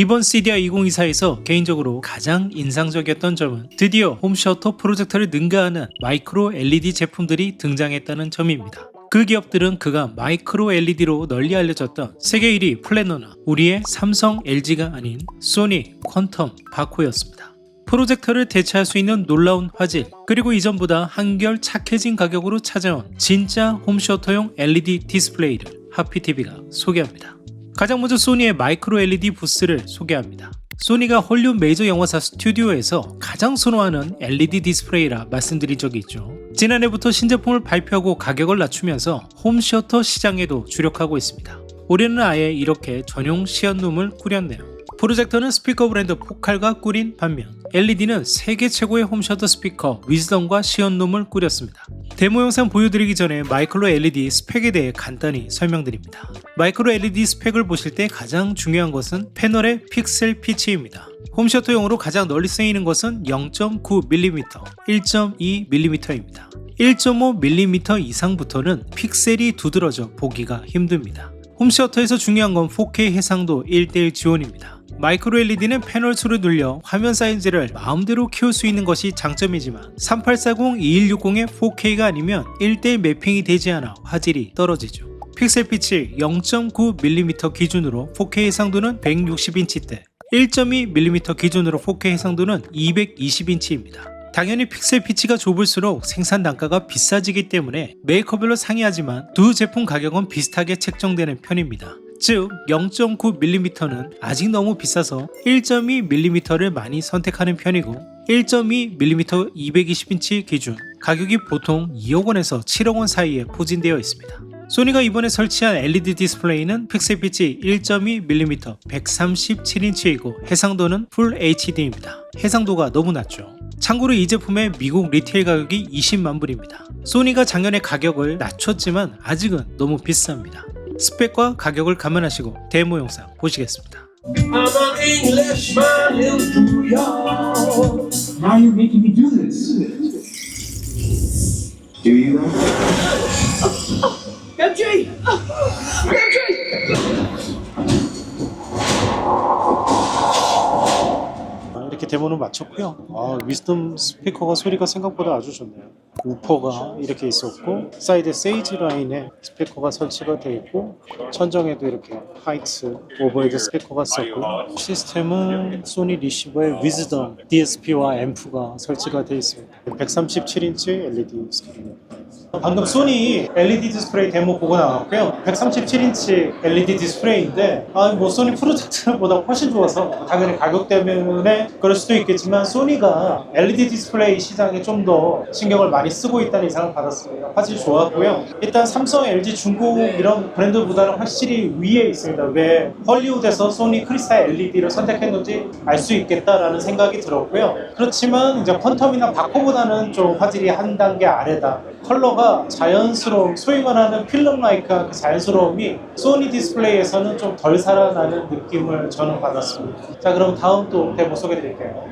이번 CDI 2024에서 개인적으로 가장 인상적이었던 점은 드디어 홈셔터 프로젝터를 능가하는 마이크로 LED 제품들이 등장했다는 점입니다. 그 기업들은 그간 마이크로 LED로 널리 알려졌던 세계 1위 플래너나 우리의 삼성, LG가 아닌 소니, 퀀텀, 바코였습니다. 프로젝터를 대체할 수 있는 놀라운 화질, 그리고 이전보다 한결 착해진 가격으로 찾아온 진짜 홈셔터용 LED 디스플레이를 하피TV가 소개합니다. 가장 먼저 소니의 마이크로 LED 부스를 소개합니다. 소니가 헐리우드 메이저 영화사 스튜디오에서 가장 선호하는 LED 디스플레이라 말씀드린 적이 있죠. 지난해부터 신제품을 발표하고 가격을 낮추면서 홈셔터 시장에도 주력하고 있습니다. 올해는 아예 이렇게 전용 시연룸을 꾸렸네요. 프로젝터는 스피커 브랜드 포칼과 꾸린 반면 LED는 세계 최고의 홈셔터 스피커 위즈덤과 시연룸을 꾸렸습니다. 데모 영상 보여드리기 전에 마이크로 LED 스펙에 대해 간단히 설명드립니다. 마이크로 LED 스펙을 보실 때 가장 중요한 것은 패널의 픽셀 피치입니다. 홈셔터용으로 가장 널리 쓰이는 것은 0.9mm, 1.2mm입니다. 1.5mm 이상부터는 픽셀이 두드러져 보기가 힘듭니다. 홈셔터에서 중요한 건 4K 해상도 1:1 지원입니다. 마이크로 LED는 패널 수를 늘려 화면 사이즈를 마음대로 키울 수 있는 것이 장점이지만 3840-2160의 4K가 아니면 1:1 매핑이 되지 않아 화질이 떨어지죠. 픽셀 피치 0.9mm 기준으로 4K 해상도는 160인치대, 1.2mm 기준으로 4K 해상도는 220인치입니다. 당연히 픽셀 피치가 좁을수록 생산 단가가 비싸지기 때문에 메이커별로 상이하지만 두 제품 가격은 비슷하게 책정되는 편입니다. 즉 0.9mm는 아직 너무 비싸서 1.2mm를 많이 선택하는 편이고 1.2mm 220인치 기준 가격이 보통 2억원에서 7억원 사이에 포진되어 있습니다. 소니가 이번에 설치한 LED 디스플레이는 픽셀 피치 1.2mm 137인치이고 해상도는 풀 HD입니다. 해상도가 너무 낮죠. 참고로 이 제품의 미국 리테일 가격이 20만불입니다. 소니가 작년에 가격을 낮췄지만 아직은 너무 비쌉니다. 스펙과 가격을 감안하시고 데모 영상 보시겠습니다. I'm an Englishman in New York. Now you're making me do this. Do you know? MJ! 이렇게 데모는 마쳤고요. 위즈덤 스피커가 소리가 생각보다 아주 좋네요. 우퍼가 이렇게 있었고 사이드 세이지 라인에 스피커가 설치가 되어 있고 천정에도 이렇게 하이트 오버헤드 스피커가 있었고 시스템은 소니 리시버의 위즈덤 DSP와 앰프가 설치가 되어 있습니다. 137인치 LED 스크린입니다. 방금 소니 LED 디스플레이 데모 보고 나왔고요. 137인치 LED 디스플레이인데 소니 프로젝트보다 훨씬 좋아서 당연히 가격 때문에 그럴 수도 있겠지만 소니가 LED 디스플레이 시장에 좀 더 신경을 많이 쓰고 있다는 인상을 받았습니다. 화질 좋았고요. 일단 삼성, LG, 중국 이런 브랜드보다는 확실히 위에 있습니다. 왜 헐리우드에서 소니 크리스탈 LED를 선택했는지 알 수 있겠다라는 생각이 들었고요. 그렇지만 이제 퀀텀이나 바코보다는 좀 화질이 한 단계 아래다. 컬러가 자연스러움, 소위 말하는 필름 라이크한 그 자연스러움이 소니 디스플레이에서는 좀 덜 살아나는 느낌을 저는 받았습니다. 자, 그럼 다음 또 데모 소개해드릴게요.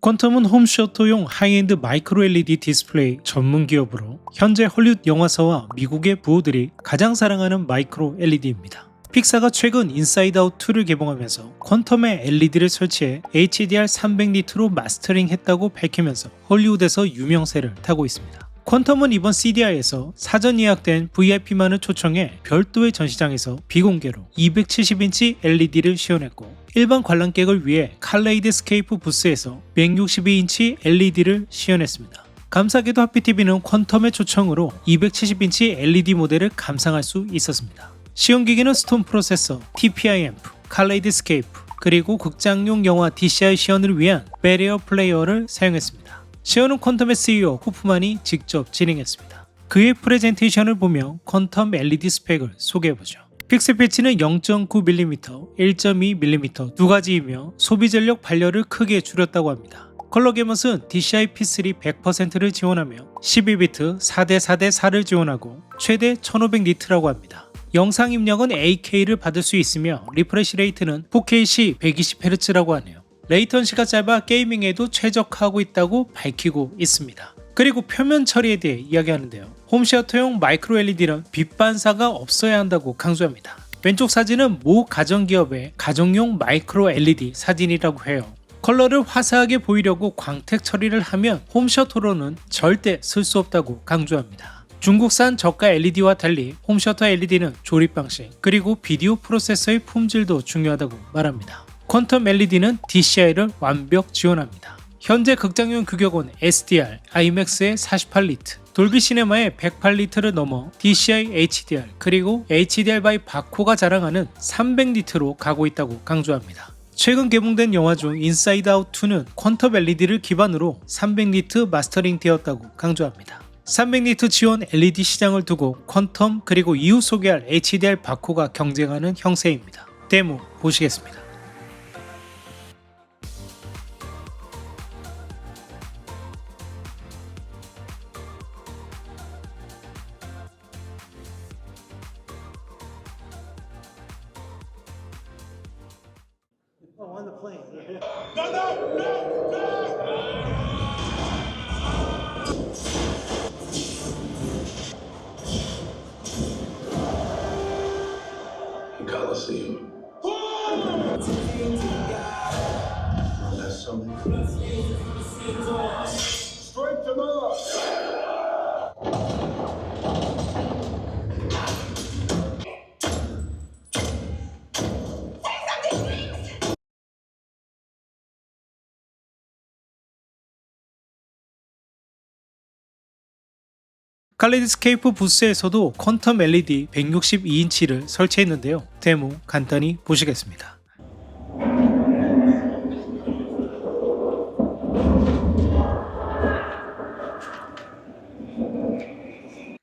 퀀텀은 홈셔터용 하이엔드 마이크로 LED 디스플레이 전문 기업으로 현재 헐리우드 영화사와 미국의 부호들이 가장 사랑하는 마이크로 LED입니다. 픽사가 최근 인사이드 아웃 2를 개봉하면서 퀀텀에 LED를 설치해 HDR 300니트로 마스터링했다고 밝히면서 헐리우드에서 유명세를 타고 있습니다. 퀀텀은 이번 CDI에서 사전 예약된 VIP만을 초청해 별도의 전시장에서 비공개로 270인치 LED를 시연했고 일반 관람객을 위해 칼레이드스케이프 부스에서 162인치 LED를 시연했습니다. 감사하게도 하피TV는 퀀텀의 초청으로 270인치 LED 모델을 감상할 수 있었습니다. 시연기기는 스톤 프로세서, TPI 앰프, 칼레이드스케이프, 그리고 극장용 영화 DCI 시연을 위한 배리어 플레이어를 사용했습니다. 시연은 퀀텀의 CEO 후프만이 직접 진행했습니다. 그의 프레젠테이션을 보며 퀀텀 LED 스펙을 소개해보죠. 픽셀 패치는 0.9mm, 1.2mm 두 가지이며 소비 전력 발열을 크게 줄였다고 합니다. 컬러 게멈은 DCI P3 100%를 지원하며 12비트 4:4:4를 지원하고 최대 1500니트라고 합니다. 영상 입력은 8K를 받을 수 있으며 리프레시 레이트는 4K 120Hz라고 하네요. 레이턴시가 짧아 게이밍에도 최적화하고 있다고 밝히고 있습니다. 그리고 표면 처리에 대해 이야기하는데요. 홈시어터용 마이크로 LED는 빛 반사가 없어야 한다고 강조합니다. 왼쪽 사진은 모 가전기업의 가정용 마이크로 LED 사진이라고 해요. 컬러를 화사하게 보이려고 광택 처리를 하면 홈셔터로는 절대 쓸 수 없다고 강조합니다. 중국산 저가 LED와 달리 홈셔터 LED는 조립 방식 그리고 비디오 프로세서의 품질도 중요하다고 말합니다. 퀀텀 LED는 DCI를 완벽 지원합니다. 현재 극장용 규격은 SDR, IMAX의 48리트, 돌비 시네마의 108리트를 넘어 DCI HDR 그리고 HDR by 바코가 자랑하는 300리트로 가고 있다고 강조합니다. 최근 개봉된 영화 중 인사이드 아웃 2는 퀀텀 LED를 기반으로 300리트 마스터링 되었다고 강조합니다. 300리트 지원 LED 시장을 두고 퀀텀 그리고 이후 소개할 HDR 바코가 경쟁하는 형세입니다. 데모 보시겠습니다. On the plane. Coliseum. That's something. Straight to 칼레이드스케이프 부스에서도 퀀텀 LED 162인치를 설치했는데요. 데모 간단히 보시겠습니다.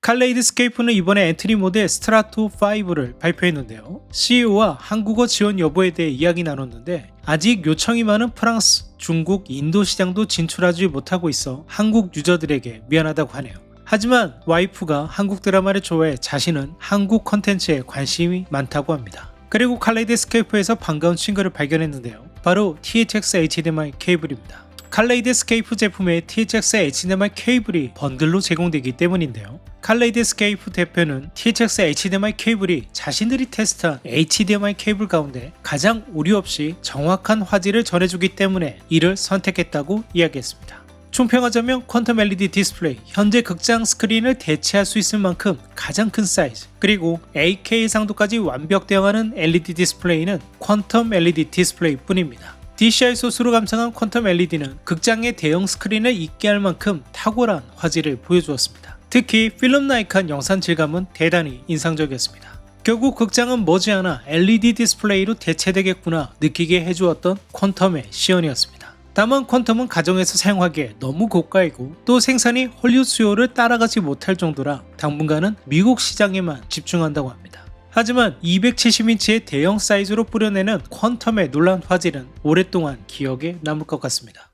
칼레이드스케이프는 이번에 엔트리 모델 스트라토 5를 발표했는데요. CEO와 한국어 지원 여부에 대해 이야기 나눴는데 아직 요청이 많은 프랑스, 중국, 인도 시장도 진출하지 못하고 있어 한국 유저들에게 미안하다고 하네요. 하지만 와이프가 한국 드라마를 좋아해 자신은 한국 컨텐츠에 관심이 많다고 합니다. 그리고 칼레이드스케이프에서 반가운 친구를 발견했는데요. 바로 THX HDMI 케이블입니다. 칼레이드스케이프 제품에 THX HDMI 케이블이 번들로 제공되기 때문인데요. 칼레이드스케이프 대표는 THX HDMI 케이블이 자신들이 테스트한 HDMI 케이블 가운데 가장 오류 없이 정확한 화질을 전해주기 때문에 이를 선택했다고 이야기했습니다. 총평하자면 퀀텀 LED 디스플레이, 현재 극장 스크린을 대체할 수 있을 만큼 가장 큰 사이즈, 그리고 8K 상도까지 완벽 대응하는 LED 디스플레이는 퀀텀 LED 디스플레이 뿐입니다. DCI 소스로 감상한 퀀텀 LED는 극장의 대형 스크린을 잊게 할 만큼 탁월한 화질을 보여주었습니다. 특히 필름 나이칸 영상 질감은 대단히 인상적이었습니다. 결국 극장은 머지않아 LED 디스플레이로 대체되겠구나 느끼게 해주었던 퀀텀의 시연이었습니다. 다만 퀀텀은 가정에서 사용하기에 너무 고가이고 또 생산이 헐리우드 수요를 따라가지 못할 정도라 당분간은 미국 시장에만 집중한다고 합니다. 하지만 270인치의 대형 사이즈로 뿌려내는 퀀텀의 놀라운 화질은 오랫동안 기억에 남을 것 같습니다.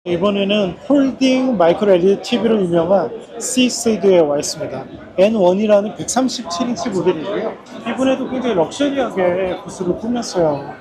이번에는 폴딩 마이크로 LED TV로 유명한 시스이드에 와 있습니다. N1이라는 137인치 모델이고요. 이번에도 굉장히 럭셔리하게 부스를 꾸몄어요.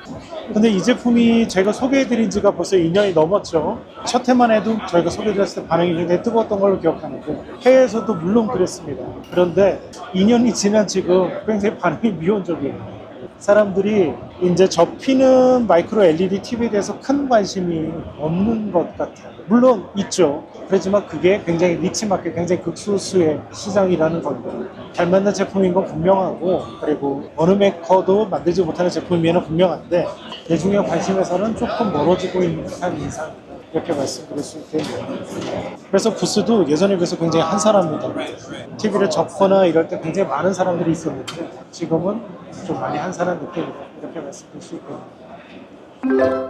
근데 이 제품이 저희가 소개해드린 지가 벌써 2년이 넘었죠. 첫 해만 해도 저희가 소개해드렸을 때 반응이 굉장히 뜨거웠던 걸로 기억하는데 해외에서도 물론 그랬습니다. 그런데 2년이 지난 지금 굉장히 반응이 미온적이에요. 사람들이 이제 접히는 마이크로 LED TV에 대해서 큰 관심이 없는 것 같아요. 물론 있죠. 그렇지만 그게 굉장히 니치마켓, 굉장히 극소수의 시장이라는 건데 잘 만든 제품인 건 분명하고 그리고 어느 메이커도 만들지 못하는 제품이면 분명한데 대중의 관심에서는 조금 멀어지고 있는 듯한 인상 이렇게 말씀드릴 수 있겠네요. 그래서 부스도 예전에 비해서 굉장히 한산합니다. TV를 접거나 이럴 때 굉장히 많은 사람들이 있었는데 지금은 좀 많이 한산한 느낌이다 이렇게 말씀드릴 수 있겠네요.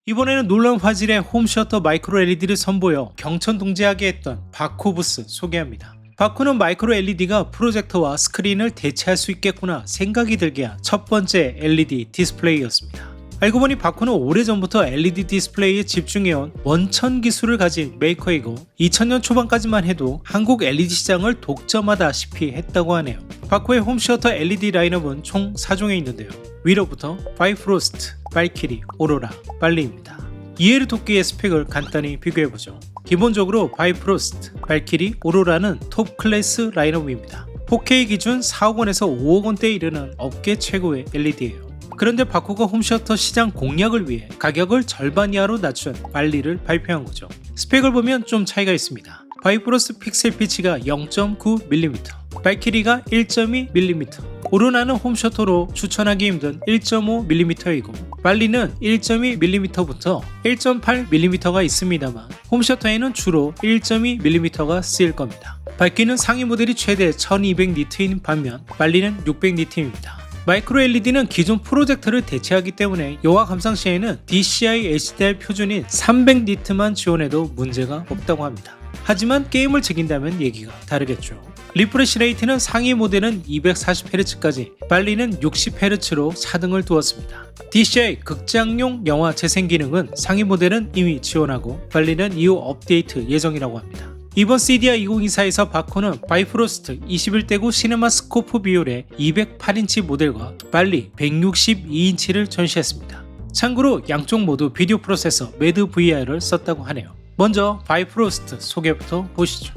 이번에는 놀라운 화질의 홈셔터 마이크로 LED를 선보여 경천동지하게 했던 바코 부스 소개합니다. 바코는 마이크로 LED가 프로젝터와 스크린을 대체할 수 있겠구나 생각이 들게 한 첫 번째 LED 디스플레이였습니다. 알고 보니 바코는 오래전부터 LED 디스플레이에 집중해온 원천 기술을 가진 메이커이고 2000년 초반까지만 해도 한국 LED 시장을 독점하다시피 했다고 하네요. 바코의 홈셔터 LED 라인업은 총 4종에 있는데요. 위로부터 바이프로스트, 발키리, 오로라, 발리입니다. 이해를 돕기의 스펙을 간단히 비교해보죠. 기본적으로 바이프로스트, 발키리, 오로라는 톱 클래스 라인업입니다. 4K 기준 4억 원에서 5억 원대에 이르는 업계 최고의 LED예요. 그런데 바코가 홈셔터 시장 공략을 위해 가격을 절반 이하로 낮춘 빨리를 발표한 거죠. 스펙을 보면 좀 차이가 있습니다. 바이프로스 픽셀 피치가 0.9mm, 발키리가 1.2mm, 오로나는 홈셔터로 추천하기 힘든 1.5mm이고 빨리는 1.2mm부터 1.8mm가 있습니다만 홈셔터에는 주로 1.2mm가 쓰일 겁니다. 밝기는 상위 모델이 최대 1200니트인 반면 빨리는 600니트입니다. 마이크로 LED는 기존 프로젝터를 대체하기 때문에 여와 감상 시에는 DCI HDR 표준인 300니트만 지원해도 문제가 없다고 합니다. 하지만 게임을 즐긴다면 얘기가 다르겠죠. 리프레시 레이트는 상위 모델은 240Hz까지, 빨리는 60Hz로 차등을 두었습니다. DCI 극장용 영화 재생 기능은 상위 모델은 이미 지원하고 빨리는 이후 업데이트 예정이라고 합니다. 이번 CDI 2024에서 바코는 바이프로스트 21대구 시네마스코프 비율의 208인치 모델과 빨리 162인치를 전시했습니다. 참고로 양쪽 모두 비디오 프로세서 매드 VR을 썼다고 하네요. 먼저 바이프로스트 소개부터 보시죠.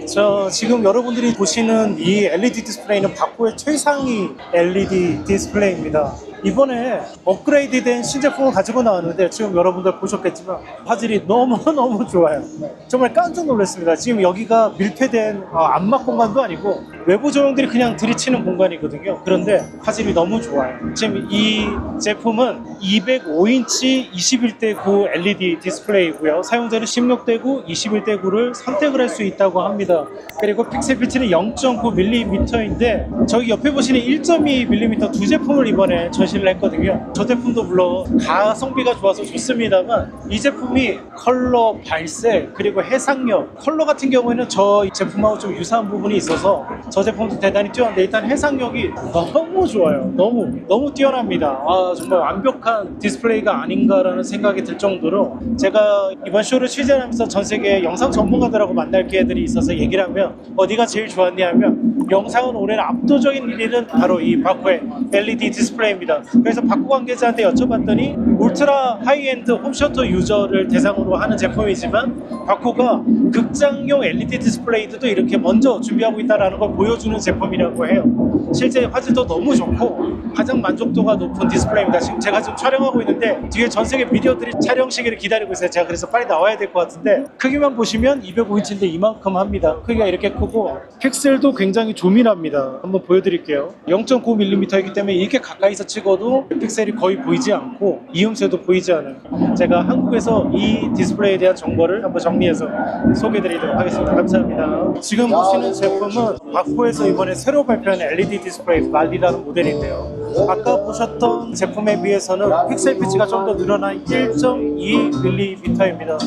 자, 지금 여러분들이 보시는 이 LED 디스플레이는 바코의 최상위 LED 디스플레이입니다. 이번에 업그레이드된 신제품을 가지고 나왔는데 지금 여러분들 보셨겠지만 화질이 너무너무 좋아요. 정말 깜짝 놀랐습니다. 지금 여기가 밀폐된 암막 공간도 아니고 외부 조명들이 그냥 들이치는 공간이거든요. 그런데 화질이 너무 좋아요. 지금 이 제품은 205인치 21대9 LED 디스플레이고요. 사용자는 16대9, 21대9를 선택을 할 수 있다고 합니다. 그리고 픽셀 피치는 0.9mm인데 저기 옆에 보시는 1.2mm 두 제품을 이번에 전시를 했거든요. 저 제품도 물론 가성비가 좋아서 좋습니다만 이 제품이 컬러 발색 그리고 해상력, 컬러 같은 경우에는 저 제품하고 좀 유사한 부분이 있어서 저 제품도 대단히 뛰어난데 일단 해상력이 너무 좋아요. 너무 뛰어납니다. 정말 완벽한 디스플레이가 아닌가라는 생각이 들 정도로 제가 이번 쇼를 취재하면서 전 세계 영상 전문가들하고 만날 기회들이 있어서 얘기를 하면 어디가 제일 좋았냐 하면 영상은 올해는 압도적인 1위는 바로 이 바코의 LED 디스플레이입니다. 그래서 바코 관계자한테 여쭤봤더니 울트라 하이엔드 홈셔터 유저를 대상으로 하는 제품이지만 바코가 극장용 LED 디스플레이도 이렇게 먼저 준비하고 있다는 걸 보여주는 제품이라고 해요. 실제 화질도 너무 좋고 가장 만족도가 높은 디스플레이입니다. 지금 제가 지금 촬영하고 있는데 뒤에 전 세계 미디어들이 촬영 시기를 기다리고 있어요. 제가 그래서 빨리 나와야 될 것 같은데 크기만 보시면 205인치인데 이만큼 합니다. 크기가 이렇게 크고 픽셀도 굉장히 조밀합니다. 한번 보여드릴게요. 0.9mm이기 때문에 이렇게 가까이서 찍어도 픽셀이 거의 보이지 않고 이음새도 보이지 않아요. 제가 한국에서 이 디스플레이에 대한 정보를 한번 정리해서 소개해드리도록 하겠습니다. 감사합니다. 지금 보시는 제품은 바코에서 이번에 새로 발표한 LED 디스플레이 말리라는 모델인데요. 아까 보셨던 제품에 비해서는 픽셀 피치가 좀 더 늘어난 1.2mm입니다.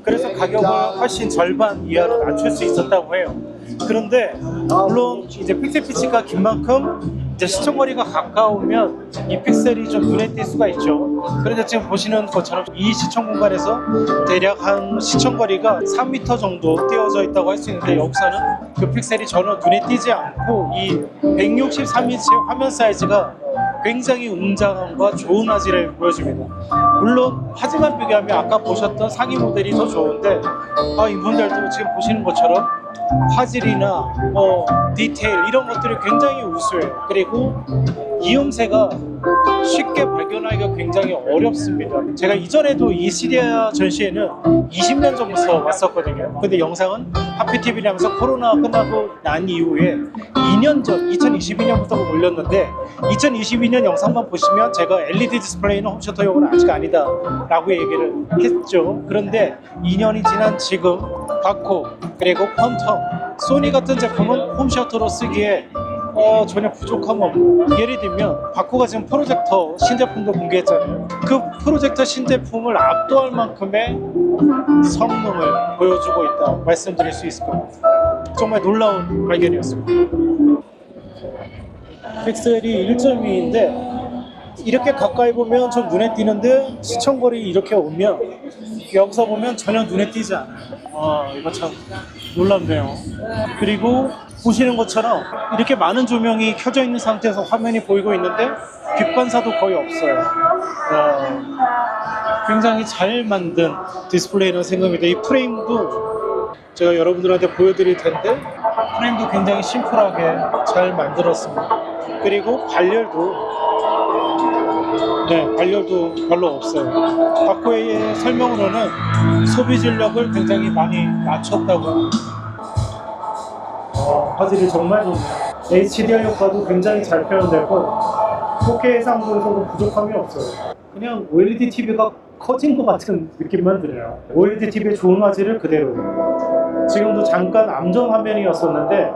그래서 가격을 훨씬 절반 이하로 낮출 수 있었다고 해요. 그런데 물론 이제 픽셀 피치가 긴 만큼 이제 시청거리가 가까우면 이 픽셀이 좀 눈에 띌 수가 있죠. 그런데 지금 보시는 것처럼 이 시청 공간에서 대략 한 시청거리가 3m 정도 띄워져 있다고 할 수 있는데 여기서는 그 픽셀이 전혀 눈에 띄지 않고 이 163인치의 화면 사이즈가 굉장히 웅장함과 좋은 화질을 보여줍니다. 물론 화질만 비교하면 아까 보셨던 상위 모델이 더 좋은데 이분들도 지금 보시는 것처럼 화질이나 디테일 이런 것들이 굉장히 우수해요. 그리고 이음새가 쉽게 발견하기가 굉장히 어렵습니다. 제가 이전에도 이 시리아 전시회는 20년 전부터 왔었거든요. 근데 영상은 하피TV를 하면서 코로나 끝나고 난 이후에 2년 전 2022년부터 올렸는데 2022년 영상만 보시면 제가 LED 디스플레이는 홈셔터용은 아직 아니다 라고 얘기를 했죠. 그런데 2년이 지난 지금 바코 그리고 퀀텀, 소니 같은 제품은 홈셔터로 쓰기에 전혀 부족함 없고 예를 들면 바코가 지금 프로젝터 신제품도 공개했잖아요. 그 프로젝터 신제품을 압도할 만큼의 성능을 보여주고 있다 말씀드릴 수 있을 겁니다. 정말 놀라운 발견이었습니다. 픽셀이 1.2인데 이렇게 가까이 보면 좀 눈에 띄는데 시청거리 이렇게 오면 여기서 보면 전혀 눈에 띄지 않아요. 이거 참 놀랍네요. 그리고 보시는 것처럼 이렇게 많은 조명이 켜져 있는 상태에서 화면이 보이고 있는데 빛반사도 거의 없어요. 굉장히 잘 만든 디스플레이라는 생각입니다. 이 프레임도 제가 여러분들한테 보여드릴 텐데 프레임도 굉장히 심플하게 잘 만들었습니다. 그리고 발열도 별로 없어요. 바코의 설명으로는 소비 전력을 굉장히 많이 낮췄다고. 화질이 정말 좋네요. HDR 효과도 굉장히 잘 표현되고 4K 해상도에서도 부족함이 없어요. 그냥 OLED TV가 커진 것 같은 느낌만 들어요. OLED TV의 좋은 화질을 그대로. 지금도 잠깐 암정 화면이었었는데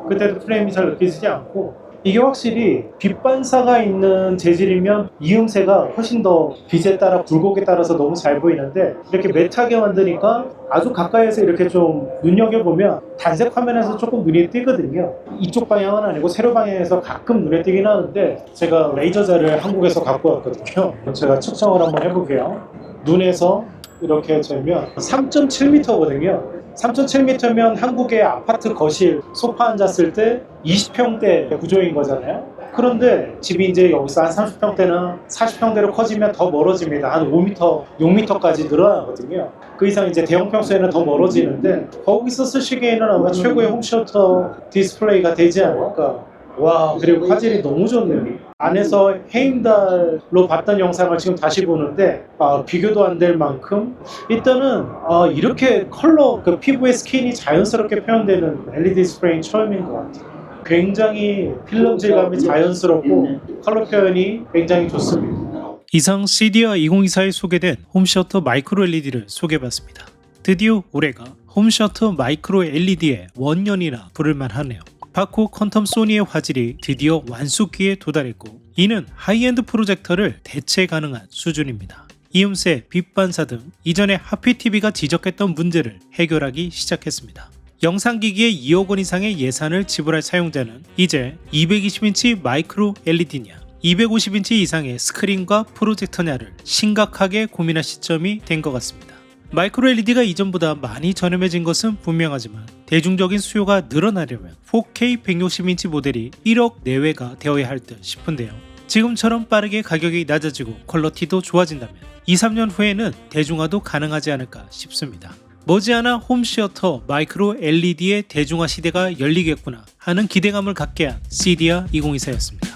그때도 프레임이 잘 느껴지지 않고, 이게 확실히 빛 반사가 있는 재질이면 이음새가 훨씬 더 빛에 따라 굴곡에 따라서 너무 잘 보이는데, 이렇게 매트하게 만드니까 아주 가까이에서 이렇게 좀 눈여겨보면 단색 화면에서 조금 눈이 띄거든요. 이쪽 방향은 아니고 세로 방향에서 가끔 눈에 띄긴 하는데, 제가 레이저자를 한국에서 갖고 왔거든요. 제가 측정을 한번 해볼게요. 눈에서 이렇게 재면 3.7m거든요. 3.7m면 한국의 아파트 거실 소파 앉았을 때 20평대 구조인 거잖아요. 그런데 집이 이제 여기서 한 30평대나 40평대로 커지면 더 멀어집니다. 한 5m, 6m까지 늘어나거든요. 그 이상 이제 대형 평수에는 더 멀어지는데, 거기서 쓰시기에는 아마 최고의 홈시어터 디스플레이가 되지 않을까. 와, 그리고 화질이 너무 좋네요. 안에서 헤임달로 봤던 영상을 지금 다시 보는데 비교도 안 될 만큼, 일단은 이렇게 컬러, 그 피부의 스킨이 자연스럽게 표현되는 LED 디스플레이는 처음인 것 같아요. 굉장히 필름 질감이 자연스럽고 컬러 표현이 굉장히 좋습니다. 이상 CDR 2024에 소개된 홈셔터 마이크로 LED를 소개해봤습니다. 드디어 올해가 홈셔터 마이크로 LED의 원년이나 부를만 하네요. 바코 퀀텀 소니의 화질이 드디어 완숙기에 도달했고, 이는 하이엔드 프로젝터를 대체 가능한 수준입니다. 이음새, 빛 반사 등 이전에 하피TV가 지적했던 문제를 해결하기 시작했습니다. 영상기기에 2억 원 이상의 예산을 지불할 사용자는 이제 220인치 마이크로 LED냐, 250인치 이상의 스크린과 프로젝터냐를 심각하게 고민할 시점이 된 것 같습니다. 마이크로 LED가 이전보다 많이 저렴해진 것은 분명하지만 대중적인 수요가 늘어나려면 4K 160인치 모델이 1억 내외가 되어야 할 듯 싶은데요. 지금처럼 빠르게 가격이 낮아지고 퀄리티도 좋아진다면 2-3년 후에는 대중화도 가능하지 않을까 싶습니다. 머지않아 홈시어터 마이크로 LED의 대중화 시대가 열리겠구나 하는 기대감을 갖게 한 CDR 2024였습니다.